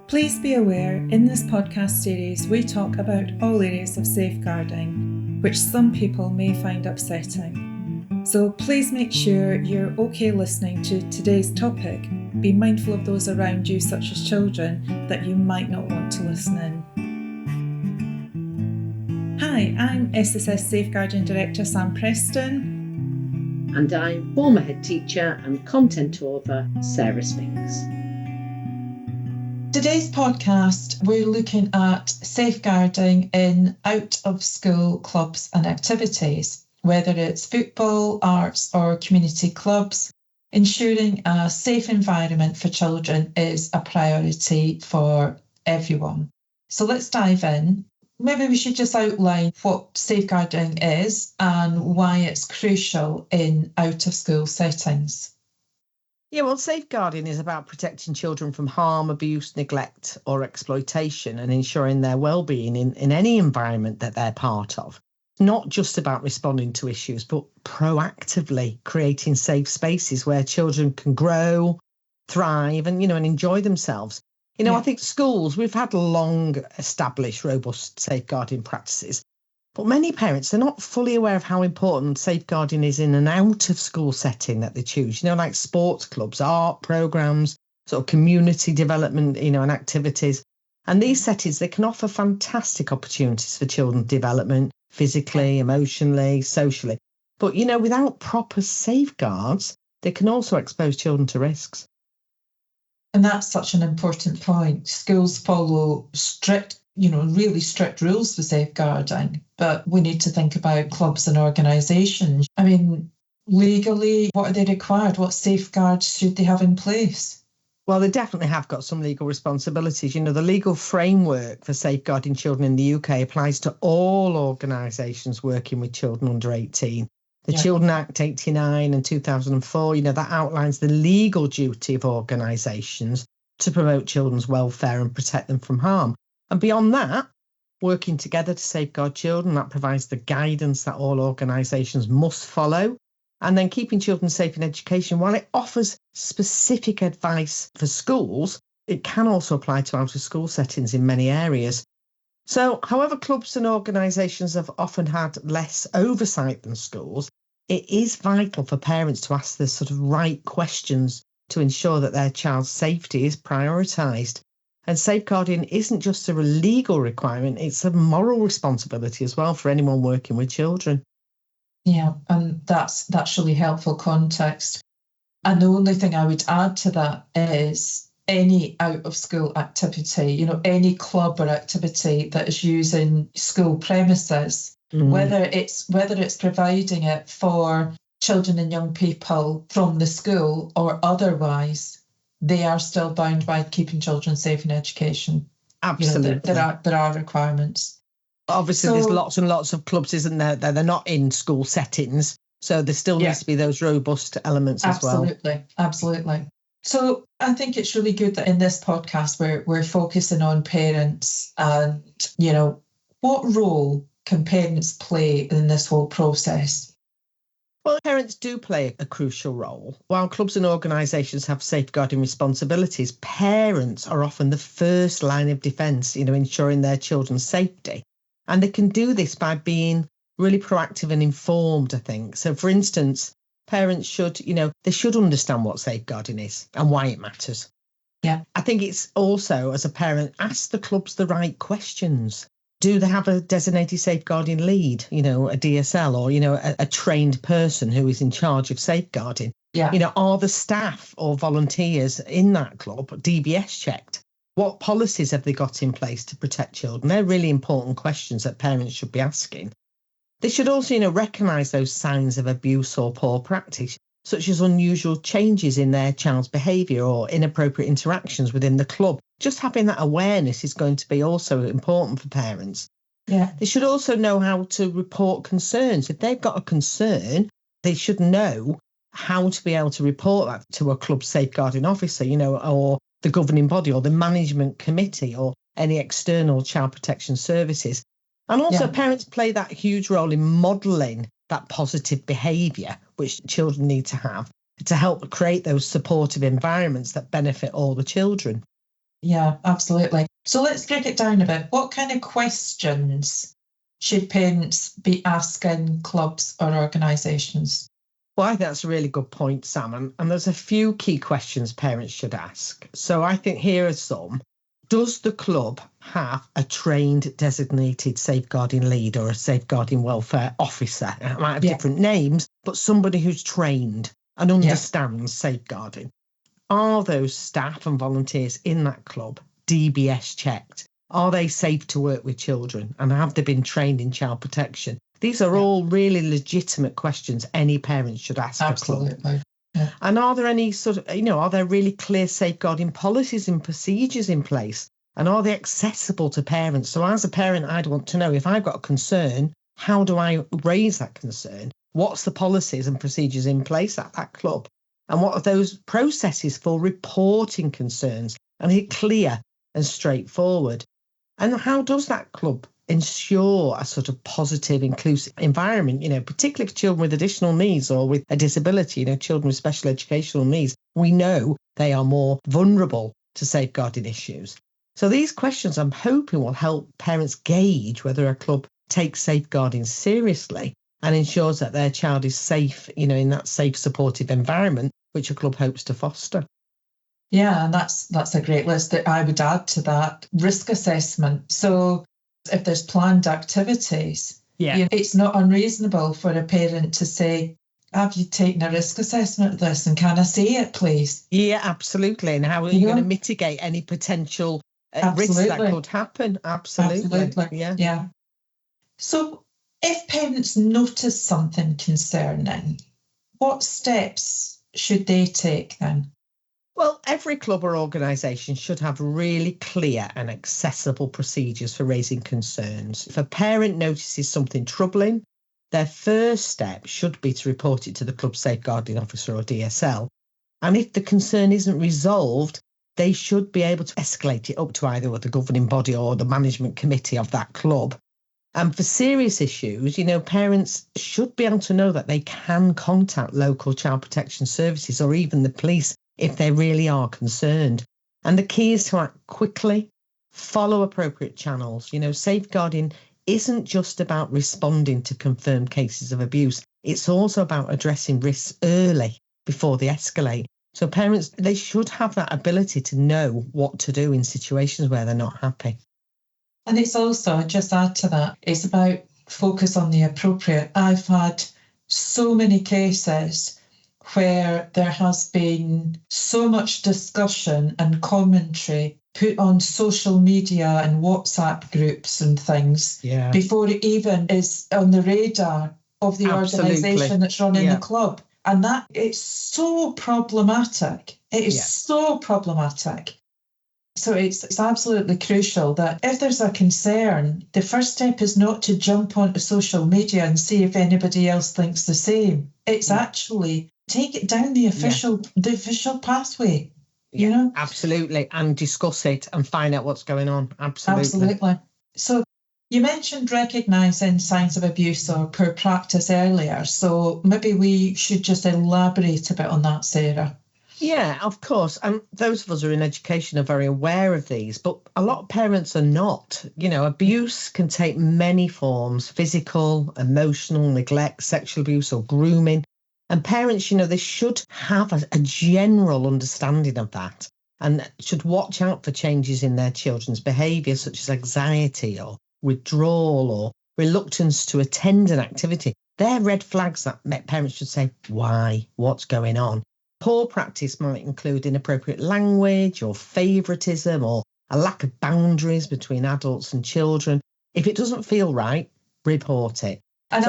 Please be aware, in this podcast series we talk about all areas of safeguarding, which some people may find upsetting. So please make sure you're okay listening to today's topic. Be mindful of those around you, such as children, that you might not want to listen in. Hi, I'm SSS Safeguarding Director Sam Preston. And I'm former head teacher and content author Sara. Today's podcast, we're looking at safeguarding in out-of-school clubs and activities, whether it's football, arts or community clubs. Ensuring a safe environment for children is a priority for everyone. So let's dive in. Maybe we should just outline what safeguarding is and why it's crucial in out-of-school settings. Yeah, well, safeguarding is about protecting children from harm, abuse, neglect or exploitation and ensuring their well-being in any environment that they're part of. Not just about responding to issues, but proactively creating safe spaces where children can grow, thrive and enjoy themselves. I think schools, we've had long established, robust safeguarding practices. But many parents, they're not fully aware of how important safeguarding is in an out-of-school setting that they choose, like sports clubs, art programmes, sort of community development, and activities. And these settings, they can offer fantastic opportunities for children's development, physically, emotionally, socially. But, without proper safeguards, they can also expose children to risks. And that's such an important point. Schools follow strict, really strict rules for safeguarding, but we need to think about clubs and organisations. I mean, legally, what are they required? What safeguards should they have in place? Well, they definitely have got some legal responsibilities. The legal framework for safeguarding children in the UK applies to all organisations working with children under 18. The Children Act 89 and 2004, that outlines the legal duty of organisations to promote children's welfare and protect them from harm. And beyond that, working together to safeguard children, that provides the guidance that all organisations must follow. And then keeping children safe in education, while it offers specific advice for schools, it can also apply to out-of-school settings in many areas. So, however, clubs and organisations have often had less oversight than schools, it is vital for parents to ask the sort of right questions to ensure that their child's safety is prioritised. And safeguarding isn't just a legal requirement, it's a moral responsibility as well for anyone working with children. Yeah, and that's really helpful context. And the only thing I would add to that is any out-of-school activity, any club or activity that is using school premises, whether it's providing it for children and young people from the school or otherwise, they are still bound by keeping children safe in education. Absolutely. There are requirements. Obviously, there's lots and lots of clubs, isn't there? They're not in school settings. So there still needs to be those robust elements as well. Absolutely. So I think it's really good that in this podcast, we're focusing on parents and, what role can parents play in this whole process? Well, parents do play a crucial role. While clubs and organisations have safeguarding responsibilities, parents are often the first line of defence, ensuring their children's safety. And they can do this by being really proactive and informed, I think. So, for instance, parents should, they should understand what safeguarding is and why it matters. Yeah. I think it's also, as a parent, ask the clubs the right questions. Do they have a designated safeguarding lead, a DSL or, a trained person who is in charge of safeguarding? Yeah. Are the staff or volunteers in that club DBS checked? What policies have they got in place to protect children? They're really important questions that parents should be asking. They should also, recognise those signs of abuse or poor practice, such as unusual changes in their child's behaviour or inappropriate interactions within the club. Just having that awareness is going to be also important for parents. Yeah. They should also know how to report concerns. If they've got a concern, they should know how to be able to report that to a club safeguarding officer, or the governing body or the management committee or any external child protection services. And also parents play that huge role in modelling that positive behaviour which children need to have to help create those supportive environments that benefit all the children. Yeah, absolutely. So let's break it down a bit. What kind of questions should parents be asking clubs or organisations? Well, I think that's a really good point, Sam. And there's a few key questions parents should ask. So I think here are some. Does the club have a trained designated safeguarding lead or a safeguarding welfare officer? It might have different names, but somebody who's trained and understands safeguarding. Are those staff and volunteers in that club DBS checked? Are they safe to work with children? And have they been trained in child protection? These are all really legitimate questions any parent should ask a club. Absolutely. Yeah. And are there any are there really clear safeguarding policies and procedures in place? And are they accessible to parents? So as a parent, I'd want to know, if I've got a concern, how do I raise that concern? What's the policies and procedures in place at that club? And what are those processes for reporting concerns? And is it clear and straightforward? And how does that club ensure a sort of positive, inclusive environment, particularly for children with additional needs or with a disability, children with special educational needs? We know they are more vulnerable to safeguarding issues. So these questions, I'm hoping, will help parents gauge whether a club takes safeguarding seriously and ensures that their child is safe, in that safe, supportive environment, which a club hopes to foster. Yeah, and that's a great list. That I would add to that risk assessment. So if there's planned activities, it's not unreasonable for a parent to say, have you taken a risk assessment of this, and can I see it, please? Yeah, absolutely. And how are you going to mitigate any potential risks that could happen? Absolutely. Yeah. So if parents notice something concerning, what steps should they take then? Well, every club or organisation should have really clear and accessible procedures for raising concerns. If a parent notices something troubling, their first step should be to report it to the club safeguarding officer or DSL. And if the concern isn't resolved, they should be able to escalate it up to either the governing body or the management committee of that club. And for serious issues, parents should be able to know that they can contact local child protection services or even the police if they really are concerned. And the key is to act quickly, follow appropriate channels. Safeguarding isn't just about responding to confirmed cases of abuse. It's also about addressing risks early before they escalate. So parents, they should have that ability to know what to do in situations where they're not happy. And it's also, just add to that, it's about focus on the appropriate. I've had so many cases where there has been so much discussion and commentary put on social media and WhatsApp groups and things before it even is on the radar of the organisation that's running the club. And that it's so problematic. It is so problematic. So it's absolutely crucial that if there's a concern, the first step is not to jump onto social media and see if anybody else thinks the same. It's actually take it down the official pathway. Absolutely, and discuss it and find out what's going on. Absolutely. So you mentioned recognising signs of abuse or poor practice earlier, so maybe we should just elaborate a bit on that, Sarah. Yeah, of course. And those of us who are in education are very aware of these, but a lot of parents are not. Abuse can take many forms: physical, emotional, neglect, sexual abuse or grooming. And parents, they should have a general understanding of that and should watch out for changes in their children's behaviour, such as anxiety or withdrawal or reluctance to attend an activity. They're red flags that parents should say, why? What's going on? Poor practice might include inappropriate language or favouritism or a lack of boundaries between adults and children. If it doesn't feel right, report it. And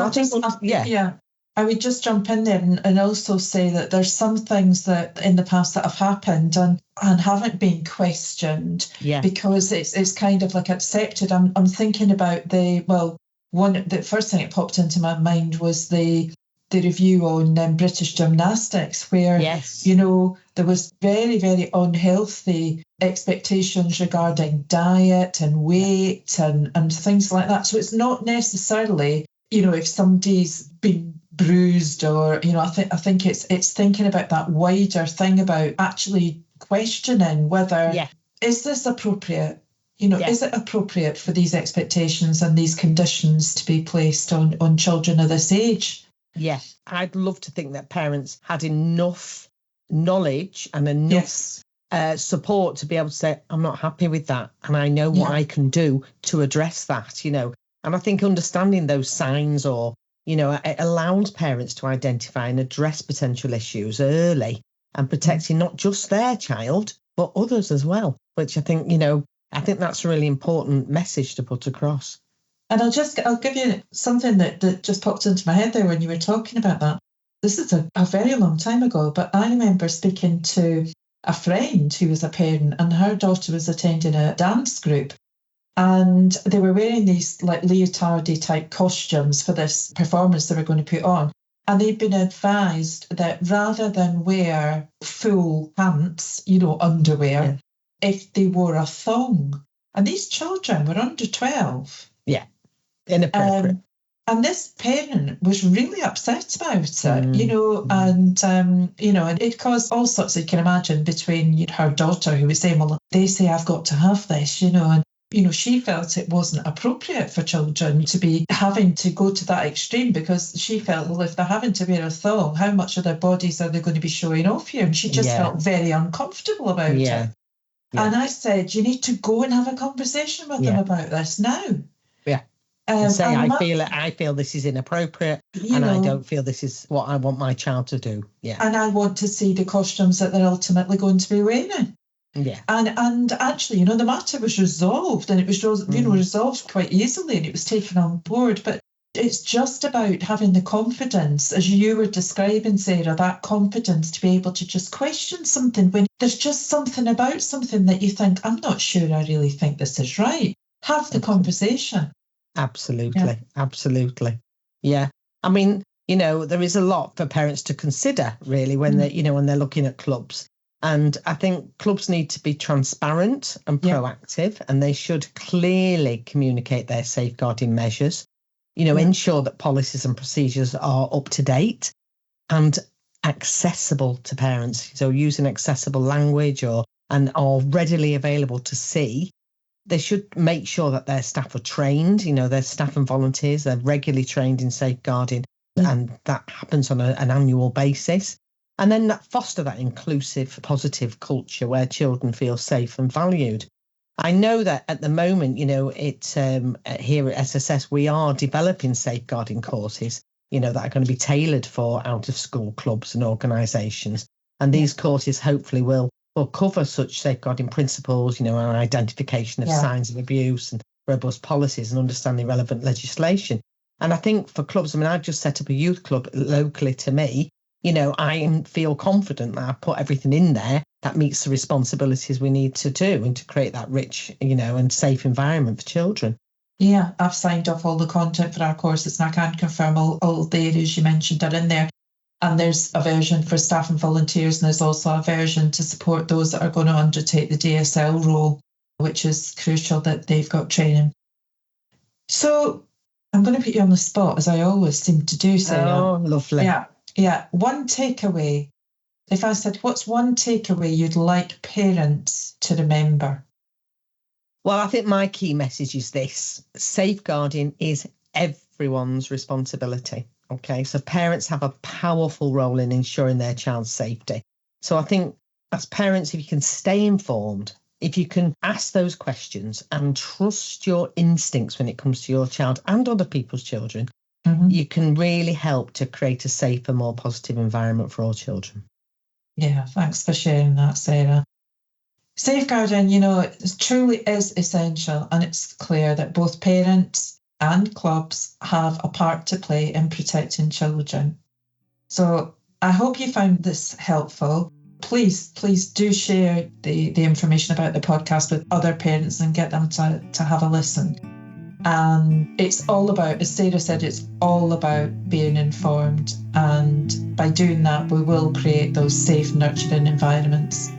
I would just jump in there and also say that there's some things that in the past that have happened and haven't been questioned because it's kind of like accepted. I'm thinking about the first thing that popped into my mind was the review on British gymnastics, where there was very, very unhealthy expectations regarding diet and weight and things like that. So it's not necessarily, if somebody's been bruised or, I think it's thinking about that wider thing about actually questioning whether is this appropriate? Is it appropriate for these expectations and these conditions to be placed on children of this age? Yeah, I'd love to think that parents had enough knowledge and enough support to be able to say, I'm not happy with that, and I know what I can do to address that, And I think understanding those signs, or, it allows parents to identify and address potential issues early and protecting not just their child, but others as well, which I think, I think that's a really important message to put across. And I'll give you something that just popped into my head there when you were talking about that. This is a very long time ago, but I remember speaking to a friend who was a parent, and her daughter was attending a dance group, and they were wearing these like leotardy type costumes for this performance they were going to put on. And they'd been advised that rather than wear full pants, underwear, if they wore a thong. And these children were under 12. Yeah, inappropriate. And this parent was really upset about it, and it caused all sorts, you can imagine, between her daughter, who was saying, well, they say I've got to have this, and she felt it wasn't appropriate for children to be having to go to that extreme, because she felt, well, if they're having to wear a thong, how much of their bodies are they going to be showing off here? And she just felt very uncomfortable about it. Yeah. And I said, you need to go and have a conversation with them about this now. Yeah. Say, I feel this is inappropriate, and I don't feel this is what I want my child to do. Yeah. And I want to see the costumes that they're ultimately going to be wearing. Yeah. And actually, the matter was resolved, and it was resolved quite easily, and it was taken on board. But it's just about having the confidence, as you were describing, Sarah, that confidence to be able to just question something when there's just something about something that you think, I'm not sure I really think this is right. Have the conversation. Absolutely. Yeah. I mean, there is a lot for parents to consider, really, when they're looking at clubs. And I think clubs need to be transparent and proactive, and they should clearly communicate their safeguarding measures, ensure that policies and procedures are up to date and accessible to parents. So using accessible language and are readily available to see. They should make sure that their staff are trained, their staff and volunteers, they're regularly trained in safeguarding, and that happens on an annual basis. And then foster that inclusive, positive culture where children feel safe and valued. I know that at the moment, here at SSS, we are developing safeguarding courses, that are going to be tailored for out-of-school clubs and organisations. And these courses hopefully will cover such safeguarding principles, and identification of signs of abuse and robust policies and understanding relevant legislation. And I think for clubs, I've just set up a youth club locally to me. I feel confident that I put everything in there that meets the responsibilities we need to do and to create that rich, and safe environment for children. Yeah, I've signed off all the content for our courses, and I can confirm all the areas you mentioned are in there. And there's a version for staff and volunteers, and there's also a version to support those that are going to undertake the DSL role, which is crucial that they've got training. So I'm going to put you on the spot, as I always seem to do, Sarah. Oh, lovely. Yeah. One takeaway. If I said, what's one takeaway you'd like parents to remember? Well, I think my key message is this. Safeguarding is everyone's responsibility. Okay, so parents have a powerful role in ensuring their child's safety. So I think as parents, if you can stay informed, if you can ask those questions and trust your instincts when it comes to your child and other people's children, you can really help to create a safer, more positive environment for all children. Yeah, thanks for sharing that, Sarah. Safeguarding, it truly is essential, and it's clear that both parents and clubs have a part to play in protecting children. So I hope you found this helpful. Please do share the information about the podcast with other parents and get them to have a listen. And it's all about, as Sarah said, it's all about being informed. And by doing that, we will create those safe, nurturing environments.